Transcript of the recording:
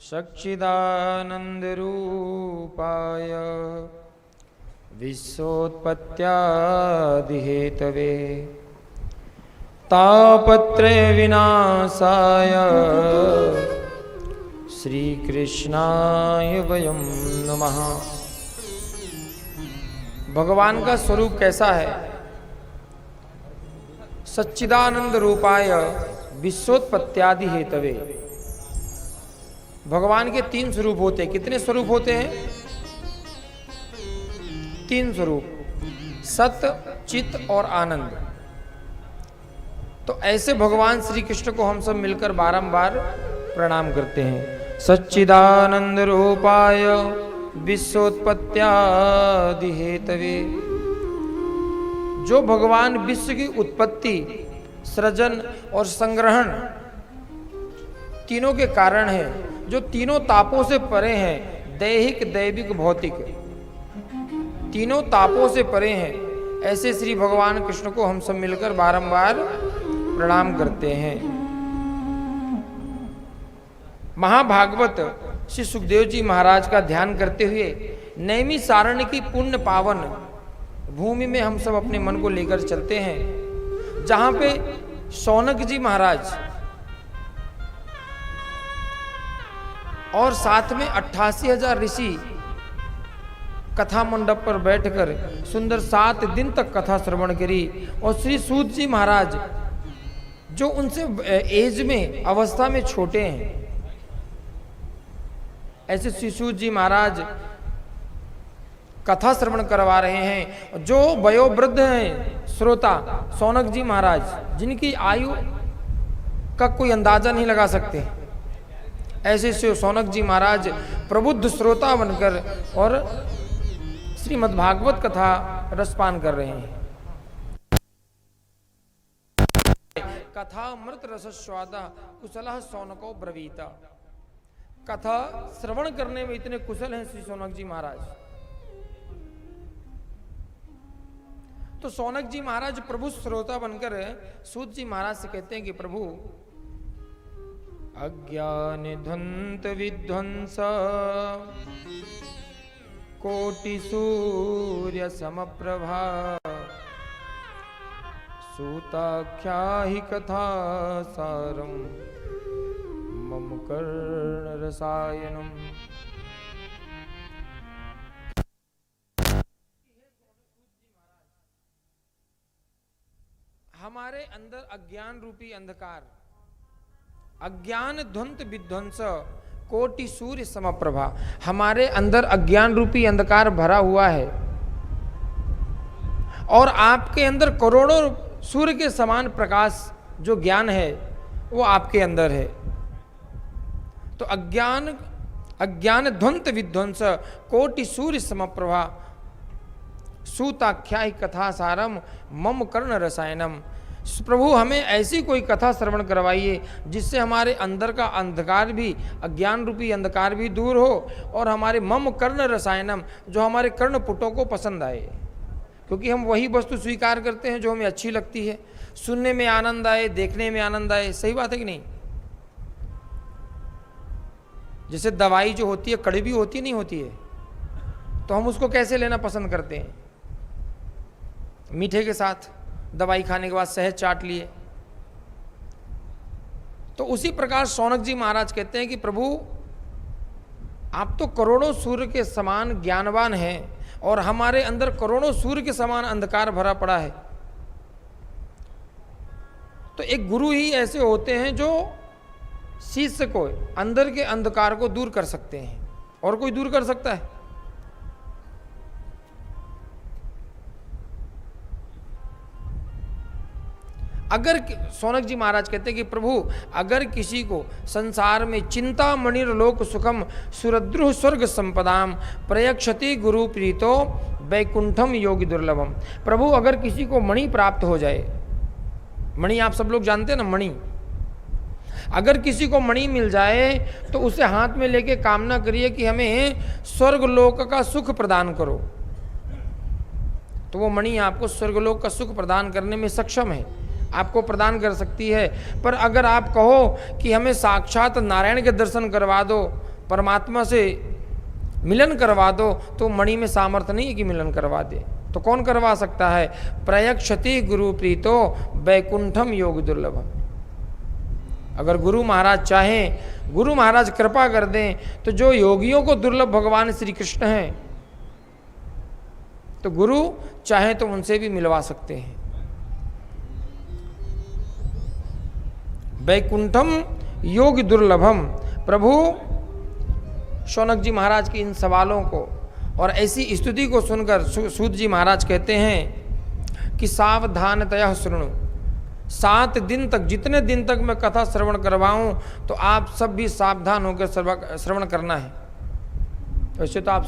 सच्चिदानन्दरूपाय विश्वोत्पत्त्यादिहेतवे तापत्रयविनाशाय श्रीकृष्णाय वयं नमः। भगवान का स्वरूप कैसा है? सच्चिदानंद रूपाय विश्वोत्पत्त्यादि हेतवे। भगवान के तीन स्वरूप होते हैं। कितने स्वरूप होते हैं? तीन स्वरूप, सत्य, चित्त और आनंद। तो ऐसे भगवान श्री कृष्ण को हम सब मिलकर बारंबार प्रणाम करते हैं। सच्चिदानंद रूपाय विश्वोत्पत्त्यादि हेतवे। जो भगवान विश्व की उत्पत्ति, सृजन और संग्रहण तीनों के कारण है, जो तीनों तापों से परे हैं, दैहिक, दैविक, भौतिक, तीनों तापों से परे हैं, ऐसे श्री भगवान कृष्ण को हम सब मिलकर बारंबार प्रणाम करते हैं। महाभागवत श्री सुखदेव जी महाराज का ध्यान करते हुए नैमिषारण्य की पुण्य पावन भूमि में हम सब अपने मन को लेकर चलते हैं, जहां पे शौनक जी महाराज और साथ में 88,000 ऋषि कथा मंडप पर बैठकर सुंदर 7 दिन तक कथा श्रवण करी। और श्री सूत जी महाराज जो उनसे एज में, अवस्था में छोटे हैं, ऐसे श्री सूत जी महाराज कथा श्रवण करवा रहे हैं। जो वयोवृद्ध हैं श्रोता, शौनक जी महाराज, जिनकी आयु का कोई अंदाजा नहीं लगा सकते, ऐसे से शौनक जी महाराज प्रबुद्ध श्रोता बनकर और श्रीमद् भागवत कथा रसपान कर रहे हैं। कथा अमृत रसस्वादा कुशलः शौनको ब्रवीता। कथा श्रवण करने में इतने कुशल हैं श्री शौनक जी महाराज। तो शौनक जी महाराज प्रभु श्रोता बनकर सूत जी महाराज से कहते हैं कि प्रभु, अज्ञान ध्वंत विध्वंस कोटि सूर्य समप्रभा सूताख्या ही कथा सारम मम कर्ण रसायनम। हमारे अंदर अज्ञान रूपी अंधकार, अज्ञान ध्वंत विध्वंस कोटि सूर्य समप्रभा, हमारे अंदर अज्ञान रूपी अंधकार भरा हुआ है और आपके अंदर करोड़ों सूर्य के समान प्रकाश जो ज्ञान है वो आपके अंदर है। तो अज्ञान ध्वंत विध्वंस कोटि सूर्य समप्रभा सूताख्या कथा सारम मम कर्ण रसायनम। प्रभु हमें ऐसी कोई कथा श्रवण करवाइए जिससे हमारे अंदर का अंधकार भी, अज्ञान रूपी अंधकार भी दूर हो और हमारे मम कर्ण रसायनम, जो हमारे कर्ण पुटों को पसंद आए। क्योंकि हम वही वस्तु स्वीकार करते हैं जो हमें अच्छी लगती है, सुनने में आनंद आए, देखने में आनंद आए। सही बात है कि नहीं? जैसे दवाई जो होती है कड़वी होती नहीं होती है, तो हम उसको कैसे लेना पसंद करते हैं? मीठे के साथ, दवाई खाने के बाद शहद चाट लिए। तो उसी प्रकार शौनक जी महाराज कहते हैं कि प्रभु आप तो करोड़ों सूर्य के समान ज्ञानवान हैं और हमारे अंदर करोड़ों सूर्य के समान अंधकार भरा पड़ा है। तो एक गुरु ही ऐसे होते हैं जो शिष्य को अंदर के अंधकार को दूर कर सकते हैं। और कोई दूर कर सकता है? अगर शौनक जी महाराज कहते हैं कि प्रभु अगर किसी को संसार में चिंता मणिर लोक सुखम सुरद्रुह स्वर्ग संपदाम प्रयक्षति गुरु प्रीतो वैकुंठम योगी दुर्लभम। प्रभु अगर किसी को मणि प्राप्त हो जाए, मणि आप सब लोग जानते हैं ना, मणि, अगर किसी को मणि मिल जाए तो उसे हाथ में लेके कामना करिए कि हमें स्वर्ग लोक का सुख प्रदान करो, तो वो मणि आपको स्वर्गलोक का सुख प्रदान करने में सक्षम है, आपको प्रदान कर सकती है। पर अगर आप कहो कि हमें साक्षात नारायण के दर्शन करवा दो, परमात्मा से मिलन करवा दो, तो मणि में सामर्थ्य नहीं है कि मिलन करवा दे। तो कौन करवा सकता है? प्रयक्षति गुरु प्रीतो वैकुंठम योग दुर्लभम। अगर गुरु महाराज चाहें, गुरु महाराज कृपा कर दें, तो जो योगियों को दुर्लभ भगवान श्री कृष्ण हैं, तो गुरु चाहे तो उनसे भी मिलवा सकते हैं। वैकुंठम योग दुर्लभम। प्रभु शौनक जी महाराज के इन सवालों को और ऐसी स्तुति को सुनकर सूत जी महाराज कहते हैं कि सावधानतया शृणु। 7 दिन तक, जितने दिन तक मैं कथा श्रवण करवाऊं, तो आप सब भी सावधान होकर श्रवण करना है। वैसे तो आप